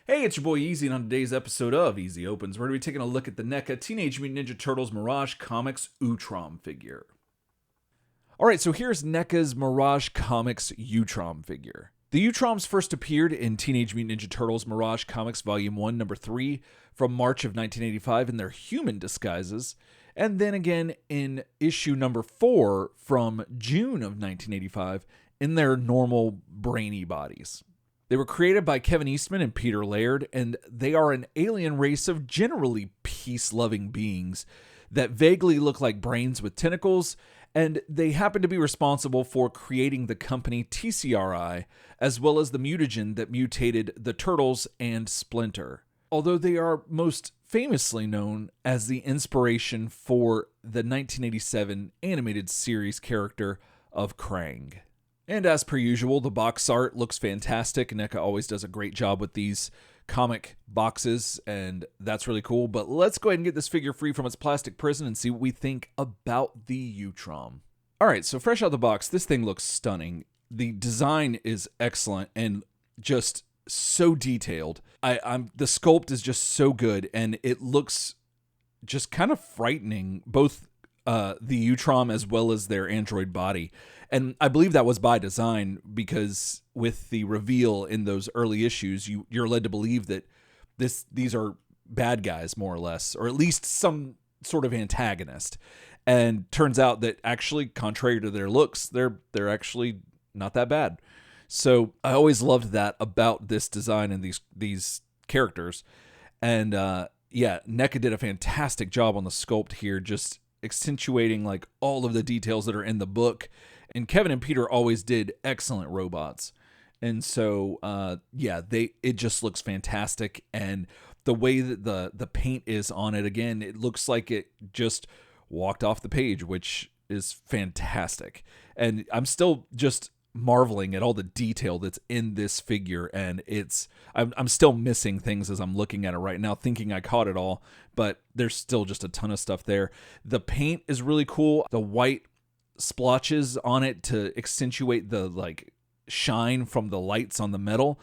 Hey, it's your boy Easy, and on today's episode of Easy Opens, we're going to be taking a look at the Neca Teenage Mutant Ninja Turtles Mirage Comics Utrom figure. Alright, so here's Neca's Mirage Comics Utrom figure. The Utroms first appeared in Teenage Mutant Ninja Turtles Mirage Comics Volume 1, Number 3 from March of 1985 in their human disguises, and then again in issue number 4 from June of 1985 in their normal brainy bodies. They were created by Kevin Eastman and Peter Laird, and they are an alien race of generally peace-loving beings that vaguely look like brains with tentacles, and they happen to be responsible for creating the company TCRI, as well as the mutagen that mutated the Turtles and Splinter. Although they are most famously known as the inspiration for the 1987 animated series character of Krang. And as per usual, the box art looks fantastic. Neca always does a great job with these comic boxes, and that's really cool. But let's go ahead and get this figure free from its plastic prison and see what we think about the Utrom. All right, so fresh out the box, this thing looks stunning. The design is excellent and just so detailed. The sculpt is just so good, and it looks just kind of frightening, both the Utrom as well as their android body. And I believe that was by design, because with the reveal in those early issues, you're led to believe that these are bad guys, more or less, or at least some sort of antagonist. And turns out that actually, contrary to their looks, they're actually not that bad. So I always loved that about this design and these characters. And Neca did a fantastic job on the sculpt here, just accentuating like all of the details that are in the book. And Kevin and Peter always did excellent robots. And so, it just looks fantastic. And the way that the paint is on it, again, it looks like it just walked off the page, which is fantastic. And I'm still just marveling at all the detail that's in this figure. And I'm still missing things as I'm looking at it right now, thinking I caught it all, but there's still just a ton of stuff there. The paint is really cool. The white splotches on it to accentuate the like shine from the lights on the metal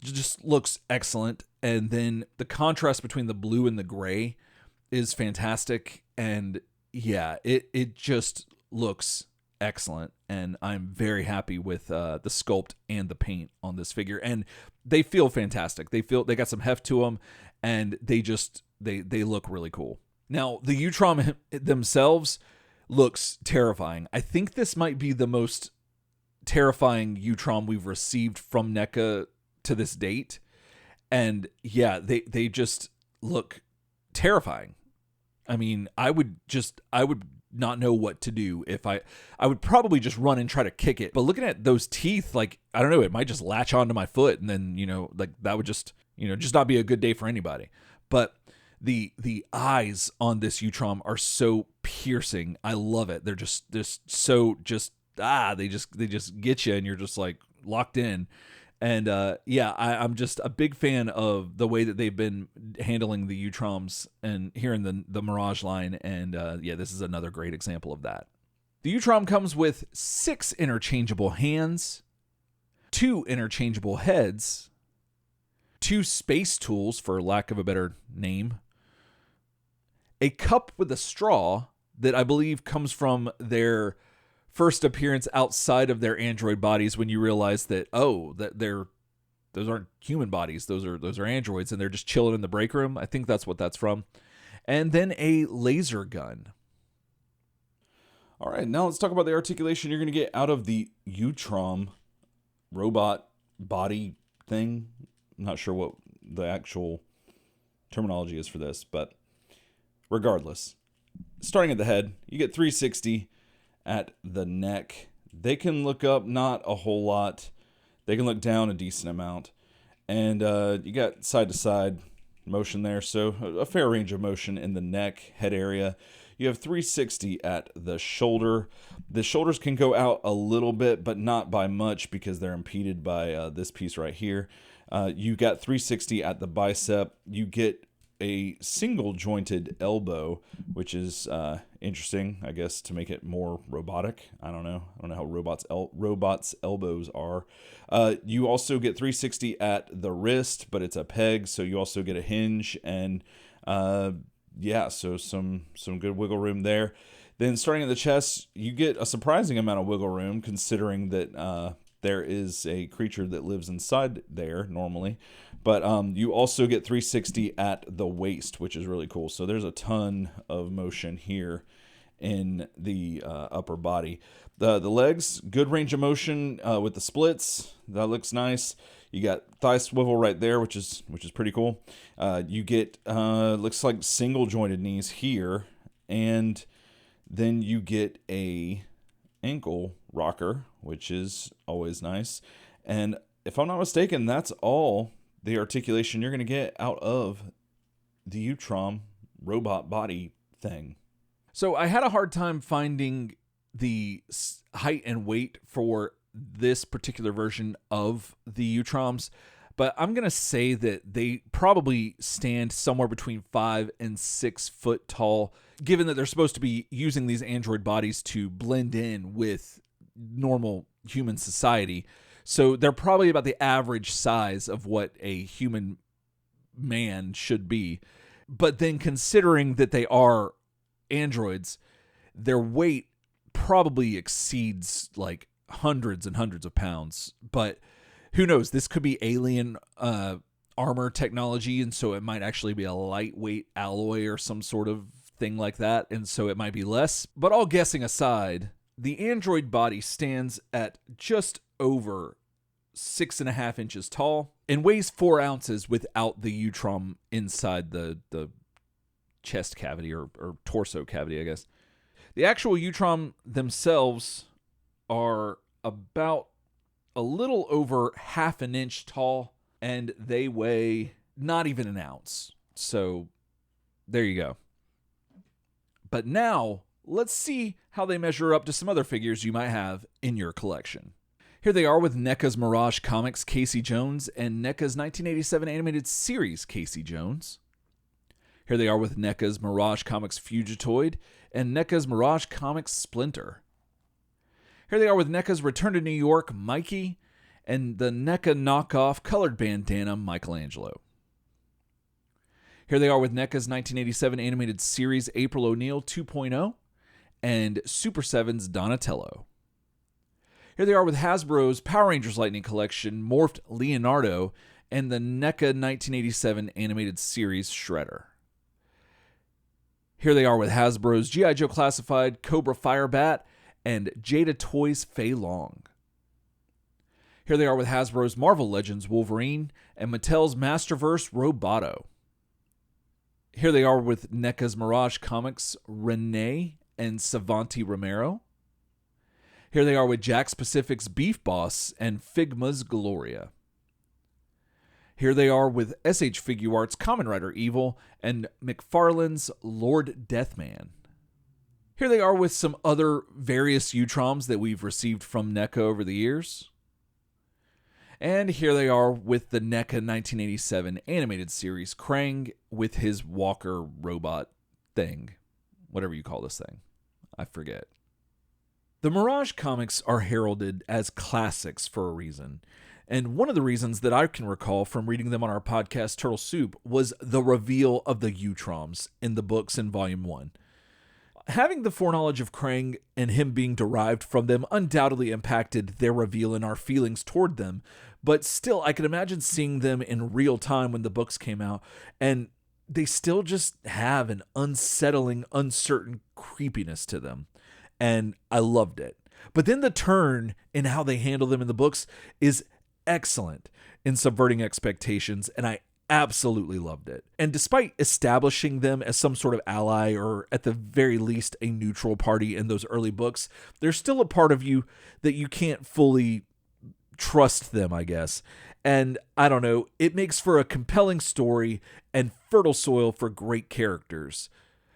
just looks excellent. And then the contrast between the blue and the gray is fantastic. And yeah, it just looks excellent. And I'm very happy with the sculpt and the paint on this figure. And they feel fantastic. They got some heft to them, and they look really cool. Now, the Utrom themselves looks terrifying. I think this might be the most terrifying Utrom we've received from NECA to this date. And yeah, they just look terrifying. I mean, I would not know what to do if I would probably just run and try to kick it. But looking at those teeth, like, I don't know, it might just latch onto my foot, and then, like that would just not be a good day for anybody. But the eyes on this Utrom are so piercing. I love it. They're just so they just get you, and you're just like locked in. And I'm just a big fan of the way that they've been handling the Utroms and here in the Mirage line. And this is another great example of that. The Utrom comes with 6 interchangeable hands, 2 interchangeable heads, 2 space tools, for lack of a better name, a cup with a straw that I believe comes from their first appearance outside of their android bodies, when you realize that those aren't human bodies, those are androids, and they're just chilling in the break room. I think that's what that's from. And then a laser gun. All right, now let's talk about the articulation you're going to get out of the Utrom robot body thing. I'm not sure what the actual terminology is for this, but regardless, starting at the head, you get 360 at the neck. They can look up, not a whole lot. They can look down a decent amount. And you got side to side motion there, so a fair range of motion in the neck, head area. You have 360 at the shoulder. The shoulders can go out a little bit, but not by much, because they're impeded by this piece right here. You got 360 at the bicep. You get a single jointed elbow, which is interesting, I guess, to make it more robotic. I don't know how robots' elbows are. You also get 360 at the wrist, but it's a peg, so you also get a hinge, and so some good wiggle room there. Then starting at the chest, you get a surprising amount of wiggle room, considering that there is a creature that lives inside there normally. But you also get 360 at the waist, which is really cool. So there's a ton of motion here in the upper body. The legs, good range of motion with the splits. That looks nice. You got thigh swivel right there, which is pretty cool. You get looks like single jointed knees here, and then you get a ankle rocker, which is always nice. And if I'm not mistaken, that's all the articulation you're going to get out of the Utrom robot body thing. So I had a hard time finding the height and weight for this particular version of the Utroms, but I'm going to say that they probably stand somewhere between 5 and 6 foot tall, given that they're supposed to be using these android bodies to blend in with normal human society. So they're probably about the average size of what a human man should be. But then considering that they are androids, their weight probably exceeds like hundreds and hundreds of pounds. But who knows? This could be alien armor technology, and so it might actually be a lightweight alloy or some sort of thing like that, and so it might be less. But all guessing aside, the android body stands at just over 6.5 inches tall and weighs 4 ounces without the Utrom inside the chest cavity or torso cavity, I guess. The actual Utrom themselves are about a little over 1/2 inch tall, and they weigh not even an ounce. So there you go. But now, let's see how they measure up to some other figures you might have in your collection. Here they are with Neca's Mirage Comics Casey Jones and Neca's 1987 animated series Casey Jones. Here they are with Neca's Mirage Comics Fugitoid and Neca's Mirage Comics Splinter. Here they are with Neca's Return to New York Mikey and the Neca knockoff colored bandana Michelangelo. Here they are with Neca's 1987 animated series April O'Neil 2.0 and Super 7's Donatello. Here they are with Hasbro's Power Rangers Lightning Collection Morphed Leonardo and the Neca 1987 animated series Shredder. Here they are with Hasbro's G.I. Joe Classified Cobra Firebat and Jada Toys Fei Long. Here they are with Hasbro's Marvel Legends Wolverine and Mattel's Masterverse Roboto. Here they are with NECA's Mirage Comics Renee and Savanti Romero. Here they are with Jakks Pacific's Beef Boss and Figma's Gloria. Here they are with SH Figuarts Kamen Rider Evil and McFarlane's Lord Deathman. Here they are with some other various Utroms that we've received from NECA over the years. And here they are with the NECA 1987 animated series Krang with his walker robot thing. Whatever you call this thing. I forget. The Mirage comics are heralded as classics for a reason. And one of the reasons that I can recall from reading them on our podcast Turtle Soup was the reveal of the Utroms in the books in Volume 1. Having the foreknowledge of Krang and him being derived from them undoubtedly impacted their reveal and our feelings toward them, but still I can imagine seeing them in real time when the books came out, and they still just have an unsettling, uncertain creepiness to them, and I loved it. But then the turn in how they handle them in the books is excellent in subverting expectations, and I absolutely loved it. And despite establishing them as some sort of ally or at the very least a neutral party in those early books, there's still a part of you that you can't fully trust them, I guess. And I don't know, it makes for a compelling story and fertile soil for great characters.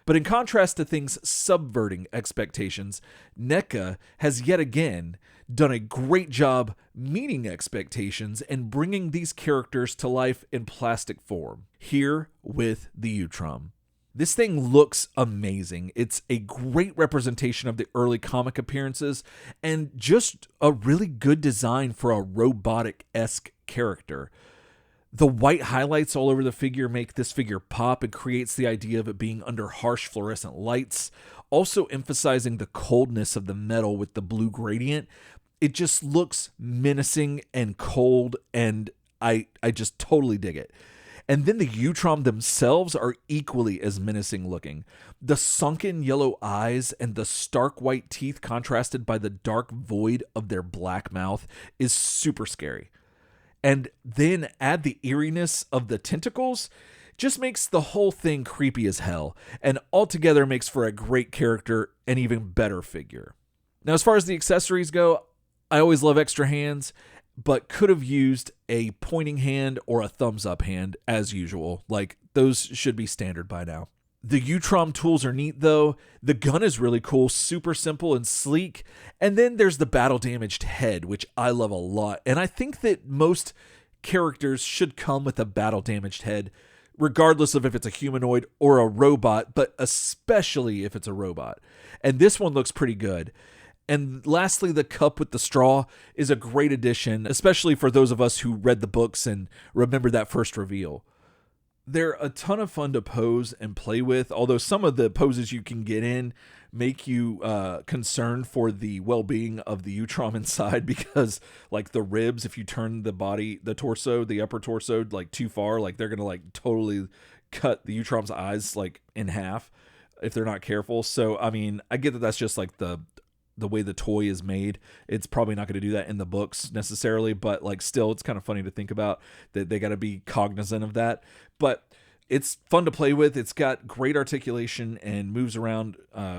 But in contrast to things subverting expectations, Neca has yet again done a great job meeting expectations and bringing these characters to life in plastic form, here with the Utrom. This thing looks amazing. It's a great representation of the early comic appearances and just a really good design for a robotic-esque character. The white highlights all over the figure make this figure pop and creates the idea of it being under harsh fluorescent lights, also emphasizing the coldness of the metal with the blue gradient. It just looks menacing and cold, and I just totally dig it. And then the Utrom themselves are equally as menacing looking. The sunken yellow eyes and the stark white teeth contrasted by the dark void of their black mouth is super scary. And then add the eeriness of the tentacles, just makes the whole thing creepy as hell, and altogether makes for a great character and even better figure. Now, as far as the accessories go, I always love extra hands, but could have used a pointing hand or a thumbs up hand as usual. Like, those should be standard by now. The Utrom tools are neat though. The gun is really cool, super simple and sleek. And then there's the battle damaged head, which I love a lot. And I think that most characters should come with a battle damaged head, regardless of if it's a humanoid or a robot, but especially if it's a robot. And this one looks pretty good. And lastly, the cup with the straw is a great addition, especially for those of us who read the books and remember that first reveal. They're a ton of fun to pose and play with, although some of the poses you can get in make you concerned for the well-being of the Utrom inside, because like the ribs, if you turn the body, the torso, the upper torso like too far, like they're going to like totally cut the Utrom's eyes like in half if they're not careful. So, I mean, I get that that's just like the way the toy is made. It's probably not going to do that in the books necessarily, but like still it's kind of funny to think about that they got to be cognizant of that. But it's fun to play with. It's got great articulation and moves around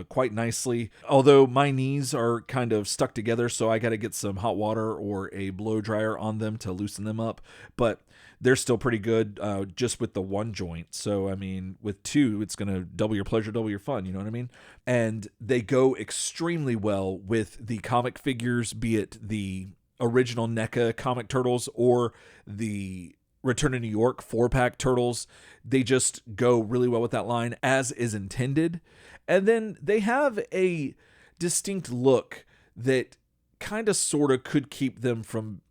quite nicely. Although my knees are kind of stuck together, so I got to get some hot water or a blow dryer on them to loosen them up. But they're still pretty good just with the one joint. So, I mean, with two, it's going to double your pleasure, double your fun. You know what I mean? And they go extremely well with the comic figures, be it the original NECA comic turtles or the Return to New York 4-pack turtles. They just go really well with that line, as is intended. And then they have a distinct look that kind of sort of could keep them from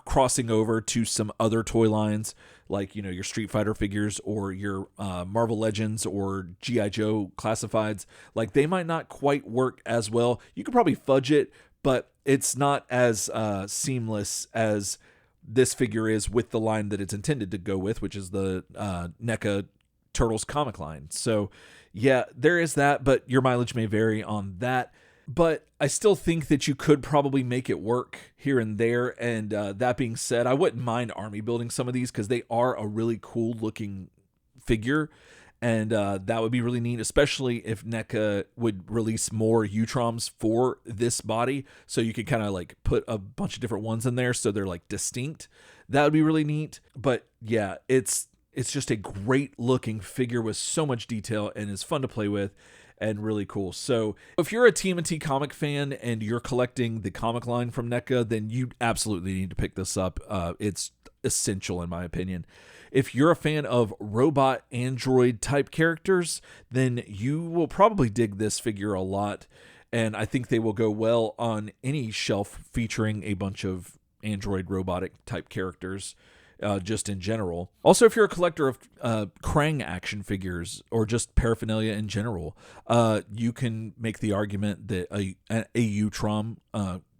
crossing over to some other toy lines, like, you know, your Street Fighter figures or your Marvel Legends or G.I. Joe classifieds. Like, they might not quite work as well. You could probably fudge it, but it's not as seamless as this figure is with the line that it's intended to go with, which is the NECA Turtles comic line. So yeah, there is that, but your mileage may vary on that. But I still think that you could probably make it work here and there. And that being said, I wouldn't mind army building some of these because they are a really cool looking figure. And that would be really neat, especially if NECA would release more Utroms for this body. So you could kind of like put a bunch of different ones in there so they're like distinct. That would be really neat. But yeah, it's just a great looking figure with so much detail and is fun to play with and really cool. So if you're a TMNT comic fan and you're collecting the comic line from NECA, then you absolutely need to pick this up. It's essential in my opinion. If you're a fan of robot android type characters, then you will probably dig this figure a lot. And I think they will go well on any shelf featuring a bunch of android robotic type characters, just in general. Also, if you're a collector of Krang action figures or just paraphernalia in general, you can make the argument that a Utrom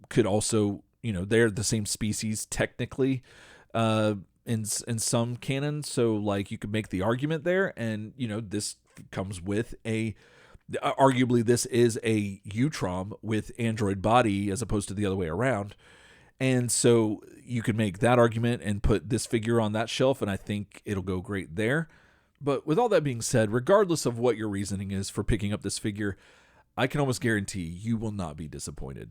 could also, you know, they're the same species technically, in some canon, so like you could make the argument there, and you know this comes with arguably this is a Utrom with android body as opposed to the other way around, and so you could make that argument and put this figure on that shelf, and I think it'll go great there. But with all that being said, regardless of what your reasoning is for picking up this figure, I can almost guarantee you will not be disappointed.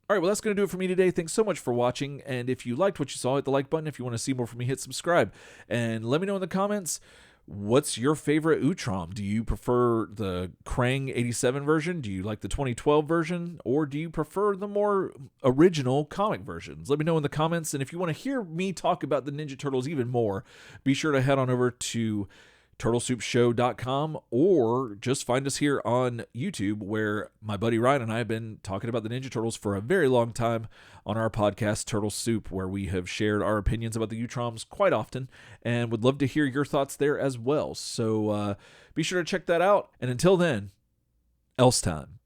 All right, well, that's going to do it for me today. Thanks so much for watching. And if you liked what you saw, hit the like button. If you want to see more from me, hit subscribe. And let me know in the comments What's your favorite Utrom? Do you prefer the Krang 87 version? Do you like the 2012 version? Or do you prefer the more original comic versions? Let me know in the comments. And if you want to hear me talk about the Ninja Turtles even more, be sure to head on over to turtlesoupshow.com or just find us here on YouTube, where my buddy Ryan and I have been talking about the Ninja Turtles for a very long time on our podcast Turtle Soup, where we have shared our opinions about the Utroms quite often and would love to hear your thoughts there as well. So be sure to check that out. And until then, else time.